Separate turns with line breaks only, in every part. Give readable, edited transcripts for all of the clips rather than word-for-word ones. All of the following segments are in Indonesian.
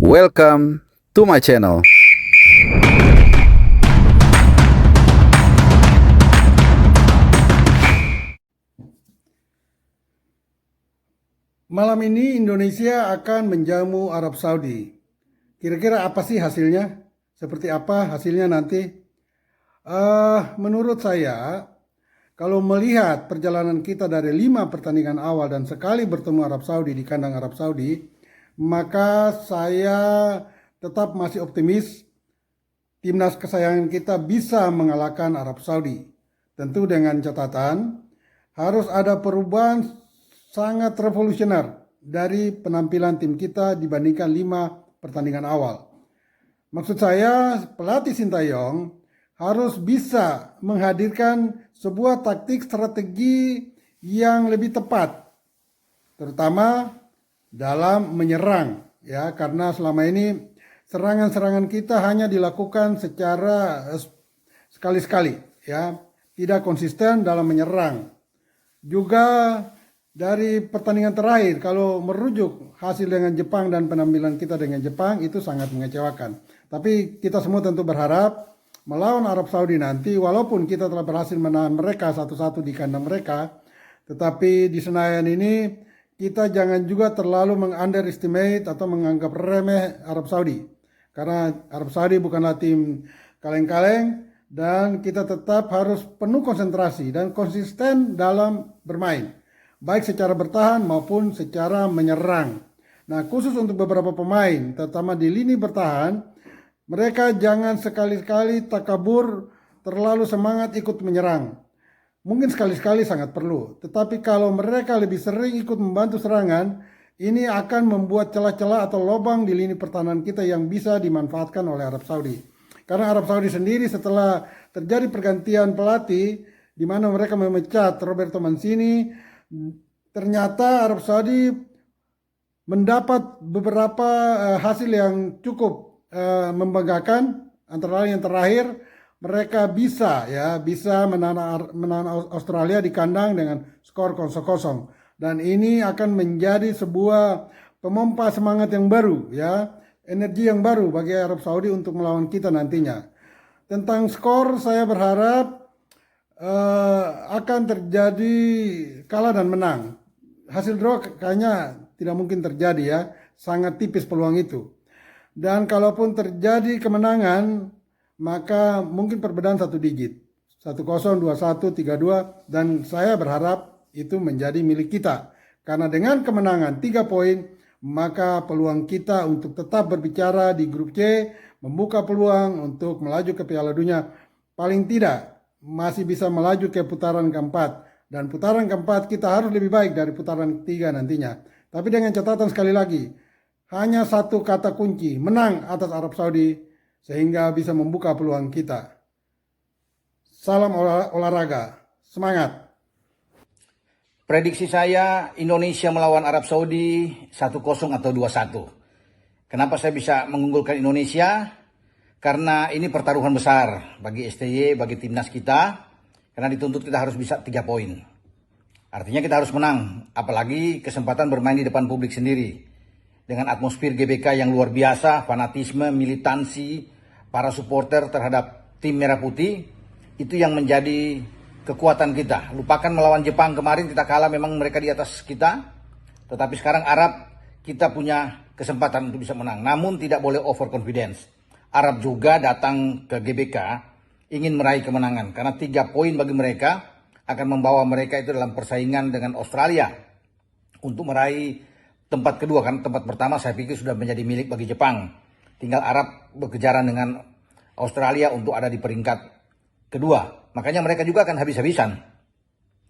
Welcome to my channel.
Malam ini Indonesia akan menjamu Arab Saudi. Kira-kira apa sih hasilnya? Seperti apa hasilnya nanti? Menurut saya, kalau melihat perjalanan kita dari 5 pertandingan awal dan sekali bertemu Arab Saudi di kandang Arab Saudi, maka saya tetap masih optimis timnas kesayangan kita bisa mengalahkan Arab Saudi. Tentu dengan catatan harus ada perubahan sangat revolusioner dari penampilan tim kita dibandingkan 5 pertandingan awal. Maksud saya, pelatih Sintayong harus bisa menghadirkan sebuah taktik strategi yang lebih tepat, terutama dalam menyerang, ya, karena selama ini serangan-serangan kita hanya dilakukan secara sekali-sekali, ya, tidak konsisten dalam menyerang. Juga dari pertandingan terakhir, kalau merujuk hasil dengan Jepang dan penampilan kita dengan Jepang, itu sangat mengecewakan. Tapi kita semua tentu berharap melawan Arab Saudi nanti, walaupun kita telah berhasil menahan mereka 1-1 di kandang mereka, tetapi di Senayan ini kita jangan juga terlalu meng-underestimate atau menganggap remeh Arab Saudi. Karena Arab Saudi bukanlah tim kaleng-kaleng dan kita tetap harus penuh konsentrasi dan konsisten dalam bermain, baik secara bertahan maupun secara menyerang. Nah, khusus untuk beberapa pemain, terutama di lini bertahan, mereka jangan sekali-kali takabur, terlalu semangat ikut menyerang. Mungkin sekali-sekali sangat perlu, tetapi kalau mereka lebih sering ikut membantu serangan, ini akan membuat celah-celah atau lubang di lini pertahanan kita yang bisa dimanfaatkan oleh Arab Saudi. Karena Arab Saudi sendiri setelah terjadi pergantian pelatih, di mana mereka memecat Roberto Mancini, ternyata Arab Saudi mendapat beberapa hasil yang cukup membanggakan. Antara lain yang terakhir, mereka bisa menahan Australia di kandang dengan skor 0-0. Dan ini akan menjadi sebuah pemompa semangat yang baru, ya, energi yang baru bagi Arab Saudi untuk melawan kita nantinya. Tentang skor, saya berharap akan terjadi kalah dan menang. Hasil draw kayaknya tidak mungkin terjadi, ya, sangat tipis peluang itu. Dan kalaupun terjadi kemenangan, maka mungkin perbedaan 1 digit, 1-0, 2-1, 3-2, dan saya berharap itu menjadi milik kita. Karena dengan kemenangan 3 poin, maka peluang kita untuk tetap berbicara di grup C, membuka peluang untuk melaju ke Piala Dunia, paling tidak masih bisa melaju ke putaran keempat. Dan putaran keempat kita harus lebih baik dari putaran ketiga nantinya. Tapi dengan catatan sekali lagi, hanya satu kata kunci, menang atas Arab Saudi, sehingga bisa membuka peluang kita. Salam olahraga, semangat!
Prediksi saya Indonesia melawan Arab Saudi 1-0 atau 2-1. Kenapa saya bisa mengunggulkan Indonesia? Karena ini pertaruhan besar bagi STY, bagi timnas kita. Karena dituntut kita harus bisa 3 poin. Artinya kita harus menang. Apalagi kesempatan bermain di depan publik sendiri. Dengan atmosfer GBK yang luar biasa, fanatisme, militansi, para supporter terhadap tim Merah Putih. Itu yang menjadi kekuatan kita. Lupakan melawan Jepang kemarin, kita kalah, memang mereka di atas kita. Tetapi sekarang Arab, kita punya kesempatan untuk bisa menang. Namun tidak boleh overconfidence. Arab juga datang ke GBK ingin meraih kemenangan. Karena 3 poin bagi mereka akan membawa mereka itu dalam persaingan dengan Australia. Untuk meraih tempat kedua. Karena tempat pertama saya pikir sudah menjadi milik bagi Jepang. Tinggal Arab berkejaran dengan Australia untuk ada di peringkat kedua. Makanya mereka juga akan habis-habisan.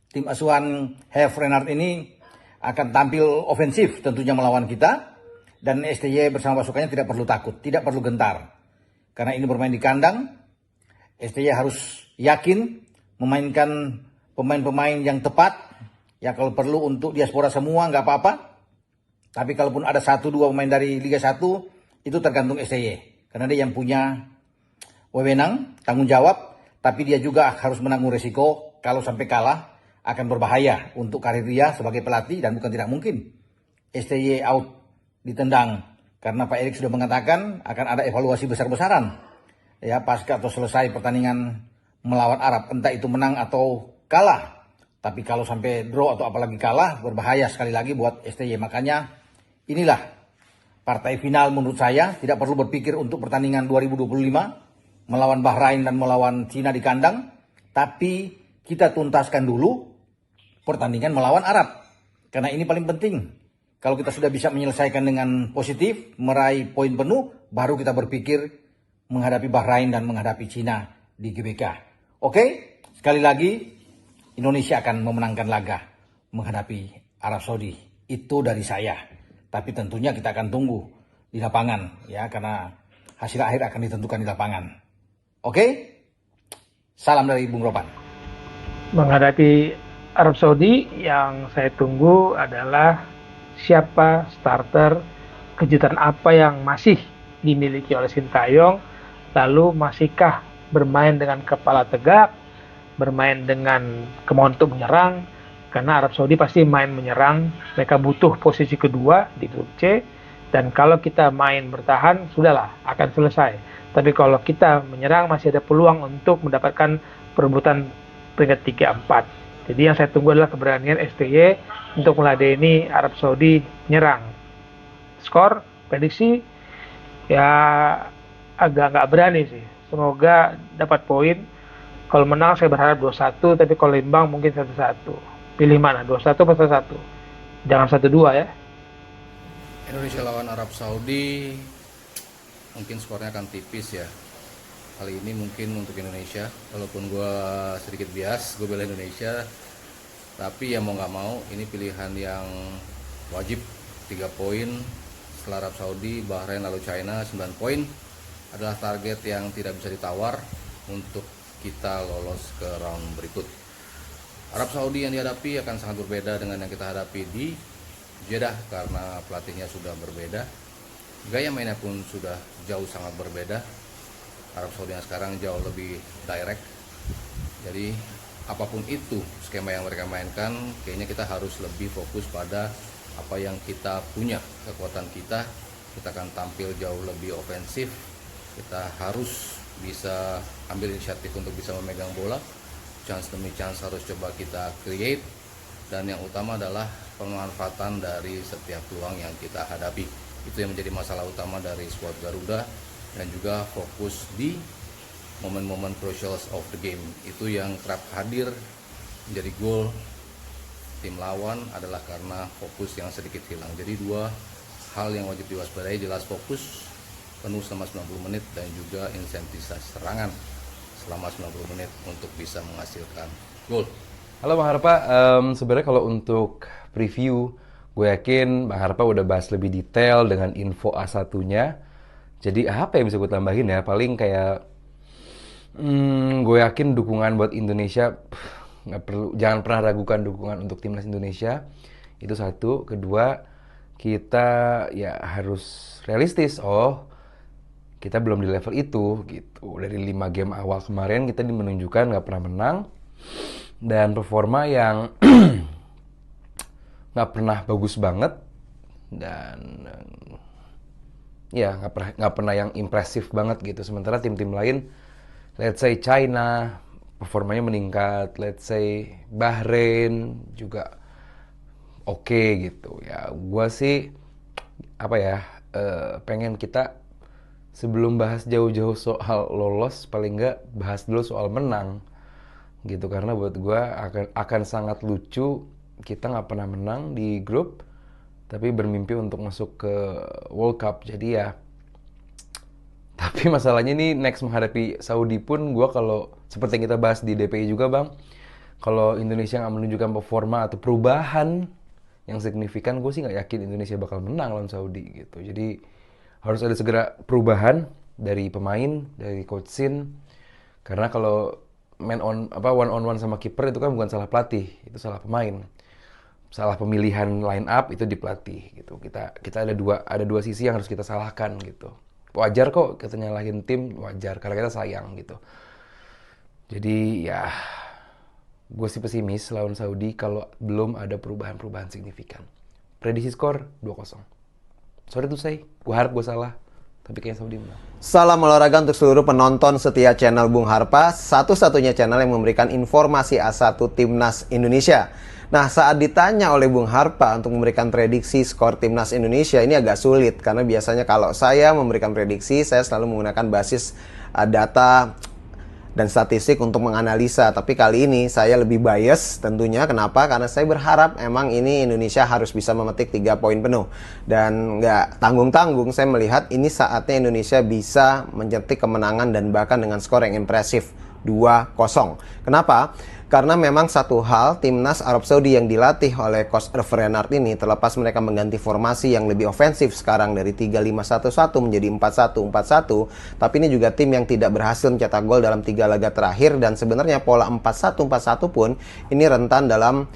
Tim asuhan Herve Renard ini akan tampil ofensif tentunya melawan kita. Dan STY bersama pasukannya tidak perlu takut, tidak perlu gentar. Karena ini bermain di kandang, STY harus yakin memainkan pemain-pemain yang tepat. Ya, kalau perlu untuk diaspora semua nggak apa-apa. Tapi kalaupun ada 1-2 pemain dari Liga 1, itu tergantung STY. Karena dia yang punya wewenang, tanggung jawab. Tapi dia juga harus menanggung resiko kalau sampai kalah akan berbahaya untuk karir dia sebagai pelatih. Dan bukan tidak mungkin STY out ditendang Karena Pak Erik sudah mengatakan akan ada evaluasi besar-besaran ya pasca atau selesai pertandingan melawan Arab, entah itu menang atau kalah. Tapi kalau sampai draw atau apalagi kalah, berbahaya sekali lagi buat STY. Makanya inilah partai final menurut saya. Tidak perlu berpikir untuk pertandingan 2025 melawan Bahrain dan melawan Cina di kandang, tapi kita tuntaskan dulu pertandingan melawan Arab. Karena ini paling penting. Kalau kita sudah bisa menyelesaikan dengan positif, meraih poin penuh, baru kita berpikir menghadapi Bahrain dan menghadapi Cina di GBK. Oke, sekali lagi Indonesia akan memenangkan laga menghadapi Arab Saudi. Itu dari saya. Tapi tentunya kita akan tunggu di lapangan ya, karena hasil akhir akan ditentukan di lapangan. Oke? Salam dari Bung Ropan.
Menghadapi Arab Saudi, yang saya tunggu adalah siapa starter, kejutan apa yang masih dimiliki oleh Sintayong, lalu masihkah bermain dengan kepala tegak, bermain dengan kemauan untuk menyerang, karena Arab Saudi pasti main menyerang, mereka butuh posisi kedua di grup C, dan kalau kita main bertahan, sudahlah, akan selesai. Tapi kalau kita menyerang, masih ada peluang untuk mendapatkan perebutan peringkat 3-4. Jadi yang saya tunggu adalah keberanian STY untuk meladeni Arab Saudi menyerang. Skor, prediksi, ya agak nggak berani sih. Semoga dapat poin. Kalau menang saya berharap 2-1, tapi kalau imbang mungkin 1-1. Pilih mana, 2-1 atau 1-1? Jangan 1-2 ya.
Indonesia lawan Arab Saudi mungkin skornya akan tipis ya. Kali ini mungkin untuk Indonesia, walaupun gue sedikit bias, gue bela Indonesia, tapi ya mau nggak mau ini pilihan yang wajib. 3 poin setelah Arab Saudi, Bahrain lalu China 9 poin adalah target yang tidak bisa ditawar untuk kita lolos ke round berikut. Arab Saudi yang dihadapi akan sangat berbeda dengan yang kita hadapi di Jeddah karena pelatihnya sudah berbeda, gaya mainnya pun sudah jauh sangat berbeda. Arab Saudi yang sekarang jauh lebih direct. Jadi apapun itu skema yang mereka mainkan, kayaknya kita harus lebih fokus pada apa yang kita punya, kekuatan kita. Kita akan tampil jauh lebih ofensif. Kita harus bisa ambil inisiatif untuk bisa memegang bola. Chance demi chance harus coba kita create. Dan yang utama adalah pemanfaatan dari setiap peluang yang kita hadapi. Itu yang menjadi masalah utama dari skuad Garuda. Dan juga fokus di momen-momen crucial of the game. Itu yang kerap hadir menjadi gol tim lawan adalah karena fokus yang sedikit hilang. Jadi 2 hal yang wajib diwaspadai, jelas fokus penuh selama 90 menit dan juga intensitas serangan selama 90 menit untuk bisa menghasilkan gol.
Halo Bang Harpa, sebenarnya kalau untuk preview, gue yakin Bang Harpa udah bahas lebih detail dengan info A1-nya. Jadi apa yang bisa gue tambahin ya? Paling kayak gue yakin dukungan buat Indonesia nggak perlu, jangan pernah ragukan dukungan untuk timnas Indonesia. Itu satu. Kedua, kita ya harus realistis. Oh, kita belum di level itu gitu. Dari 5 game awal kemarin kita menunjukkan nggak pernah menang dan performa yang nggak pernah bagus banget dan ya nggak pernah yang impresif banget gitu. Sementara tim-tim lain, let's say China performanya meningkat, let's say Bahrain juga oke gitu ya. Gua sih apa ya, pengen kita sebelum bahas jauh-jauh soal lolos, paling nggak bahas dulu soal menang gitu. Karena buat gua akan sangat lucu kita nggak pernah menang di grup tapi bermimpi untuk masuk ke World Cup. Jadi ya, tapi masalahnya nih next menghadapi Saudi pun gue, kalau seperti yang kita bahas di DPI juga Bang, kalau Indonesia nggak menunjukkan performa atau perubahan yang signifikan, gue sih nggak yakin Indonesia bakal menang lawan Saudi gitu. Jadi harus ada segera perubahan dari pemain, dari coach Sin, karena kalau one on one sama kiper itu kan bukan salah pelatih, itu salah pemain. Salah pemilihan line up itu di pelatih gitu. Kita ada dua sisi yang harus kita salahkan gitu. Wajar kok kita nyalahin tim, wajar karena kita sayang gitu. Jadi ya gue sih pesimis lawan Saudi kalau belum ada perubahan-perubahan signifikan. Prediksi skor 2-0. Sorry to say, gue harap gue salah, tapi kayaknya Saudi menang.
Salam olahraga untuk seluruh penonton setia channel Bung Harpa, satu-satunya channel yang memberikan informasi A1 Timnas Indonesia. Nah, saat ditanya oleh Bung Harpa untuk memberikan prediksi skor Timnas Indonesia, ini agak sulit. Karena biasanya kalau saya memberikan prediksi, saya selalu menggunakan basis data dan statistik untuk menganalisa. Tapi kali ini saya lebih bias tentunya. Kenapa? Karena saya berharap emang ini Indonesia harus bisa memetik 3 poin penuh. Dan nggak tanggung-tanggung, saya melihat ini saatnya Indonesia bisa mencetik kemenangan dan bahkan dengan skor yang impresif, 2-0. Kenapa? Karena memang satu hal, timnas Arab Saudi yang dilatih oleh Coach Hervé Renard ini, terlepas mereka mengganti formasi yang lebih ofensif sekarang dari 3-5-1-1 menjadi 4-1-4-1, tapi ini juga tim yang tidak berhasil mencetak gol dalam 3 laga terakhir, dan sebenarnya pola 4-1-4-1 pun ini rentan dalam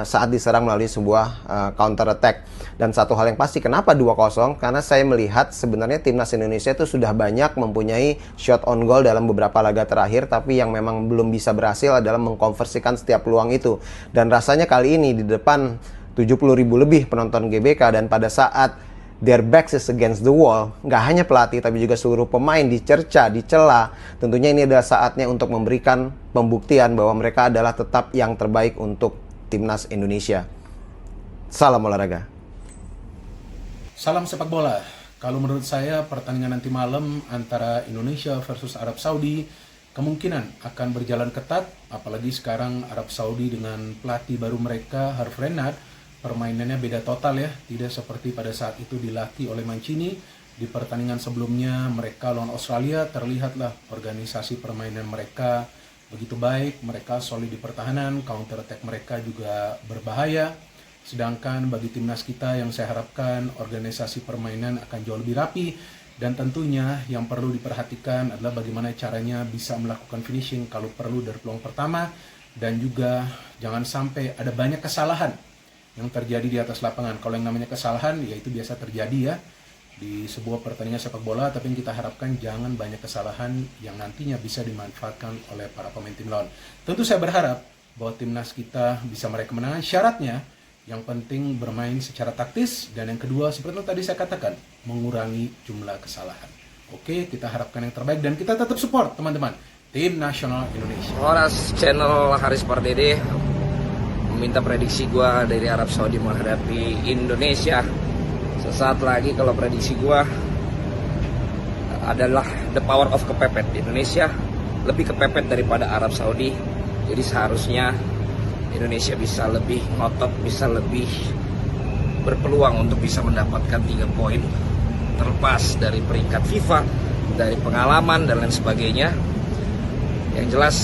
saat diserang melalui sebuah counter attack. Dan satu hal yang pasti, kenapa 2-0? Karena saya melihat sebenarnya timnas Indonesia itu sudah banyak mempunyai shot on goal dalam beberapa laga terakhir, tapi yang memang belum bisa berhasil adalah mengkonversikan setiap peluang itu. Dan rasanya kali ini di depan 70.000 lebih penonton GBK, dan pada saat their backs is against the wall, nggak hanya pelatih tapi juga seluruh pemain dicerca, dicela, tentunya ini adalah saatnya untuk memberikan pembuktian bahwa mereka adalah tetap yang terbaik untuk Timnas Indonesia. Salam olahraga.
Salam sepak bola. Kalau menurut saya pertandingan nanti malam antara Indonesia versus Arab Saudi kemungkinan akan berjalan ketat, apalagi sekarang Arab Saudi dengan pelatih baru mereka Hervé Renard, permainannya beda total ya, tidak seperti pada saat itu dilatih oleh Mancini. Di pertandingan sebelumnya mereka lawan Australia, terlihatlah organisasi permainan mereka begitu baik, mereka solid di pertahanan, counter attack mereka juga berbahaya. Sedangkan bagi timnas kita yang saya harapkan organisasi permainan akan jauh lebih rapi, dan tentunya yang perlu diperhatikan adalah bagaimana caranya bisa melakukan finishing kalau perlu dari peluang pertama, dan juga jangan sampai ada banyak kesalahan yang terjadi di atas lapangan. Kalau yang namanya kesalahan ya itu biasa terjadi ya di sebuah pertandingan sepak bola, tapi yang kita harapkan jangan banyak kesalahan yang nantinya bisa dimanfaatkan oleh para pemain tim lawan. Tentu saya berharap bahwa timnas kita bisa meraih kemenangan. Syaratnya yang penting bermain secara taktis, dan yang kedua seperti yang tadi saya katakan, mengurangi jumlah kesalahan. Oke, kita harapkan yang terbaik dan kita tetap support teman-teman tim nasional Indonesia.
Horas channel Haris Pardede meminta prediksi gua dari Arab Saudi menghadapi Indonesia. Sesaat lagi kalau prediksi gua adalah the power of kepepet. Indonesia lebih kepepet daripada Arab Saudi. Jadi seharusnya Indonesia bisa lebih ngotot, bisa lebih berpeluang untuk bisa mendapatkan 3 poin. Terlepas dari peringkat FIFA, dari pengalaman dan lain sebagainya. Yang jelas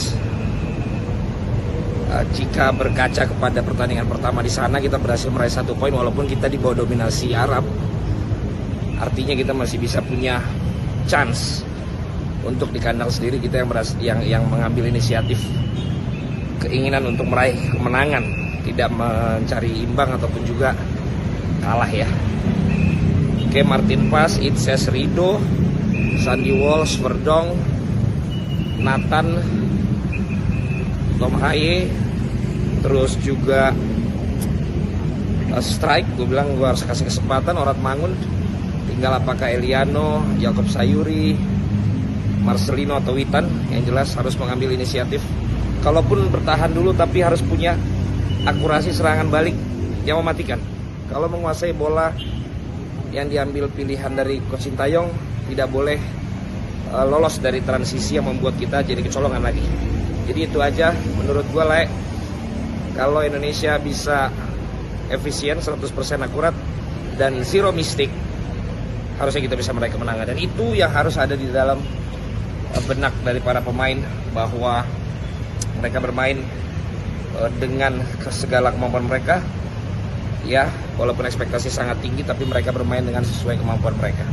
jika berkaca kepada pertandingan pertama di sana, kita berhasil meraih 1 poin walaupun kita di bawah dominasi Arab. Artinya kita masih bisa punya chance untuk di kandang sendiri, kita yang mengambil inisiatif, keinginan untuk meraih kemenangan, tidak mencari imbang ataupun juga kalah ya. Oke, Martin Pas, Itses Rido, Sandy Walsh, Verdong, Nathan, Tom Haye, terus juga strike, gue bilang gue harus kasih kesempatan Orat Mangun, tinggal apakah Eliano, Yakob Sayuri, Marcelino atau Witan, yang jelas harus mengambil inisiatif. Kalaupun bertahan dulu tapi harus punya akurasi serangan balik yang mematikan. Kalau menguasai bola yang diambil pilihan dari Coach Sintayong, tidak boleh lolos dari transisi yang membuat kita jadi kecolongan lagi. Jadi itu aja menurut gue lah. Kalau Indonesia bisa efisien, 100% akurat, dan zero mistake, harusnya kita bisa meraih kemenangan. Dan itu yang harus ada di dalam benak dari para pemain, bahwa mereka bermain dengan segala kemampuan mereka. Ya, walaupun ekspektasi sangat tinggi, tapi mereka bermain dengan sesuai kemampuan mereka.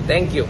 Thank you.